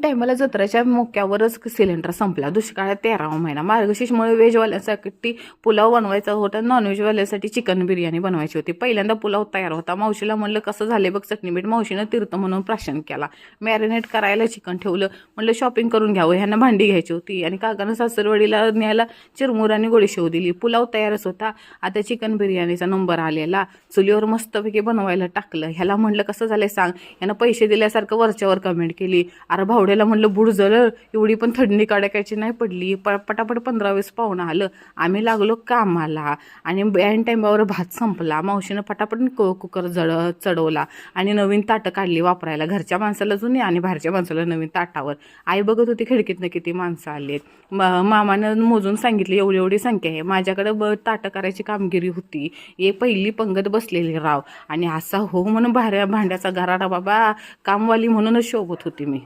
टायमाला जत्राच्या मोक्यावरच सिलेंडर संपला. दुष्काळात 13वा महिना. मार्गशीर्षमुळे व्हेजवाल्यासाठी पुलाव बनवायचा होता, नॉनव्हेजवाल्यासाठी चिकन बिर्याणी बनवायची होती. पहिल्यांदा पुलाव तयार होता. मावशीला म्हणलं कसं झाले बघ चटणी मीठ. मावशीनं तीर्थ म्हणून प्राशन केला. मॅरिनेट करायला चिकन ठेवलं. म्हणलं शॉपिंग करून घ्यावं, ह्यांना भांडी घ्यायची होती आणि काकानं सासरवाडीला न्यायला चिरमुर आणि गोडीशेव दिली. पुलाव तयारच होता. आता चिकन बिर्याणीचा नंबर आलेला. चुलीवर मस्तपैकी बनवायला टाकलं. ह्याला म्हणलं कसं झालंय सांग. यानं पैसे दिल्यासारखं वरच्यावर कमेंट केली. अरे भावड्याला म्हणलं बुड झालं, एवढी पण थंडी काढायची नाही पडली. पटापट 15-20 पाहुणं आलं. आम्ही लागलो कामाला आणि ऐन टाईमावर भात संपला. मावशीनं पटापट कुकर चढवला आणि नवीन ताटं काढली वापरायला. घरच्या माणसाला जुनी आणि बाहेरच्या माणसाला नवीन ताटावर. आई बघत होती खिडकीतनं किती माणसं आलेत. मामानं मोजून सांगितली एवढी एवढी संख्या आहे. माझ्याकडे ताटं करायची कामगिरी होती. पहिली पंगत बसलेली राव आणि असा हो म्हणून भांड्याचा घराडा बाबा, कामवाली म्हणूनच शोभत होती मी.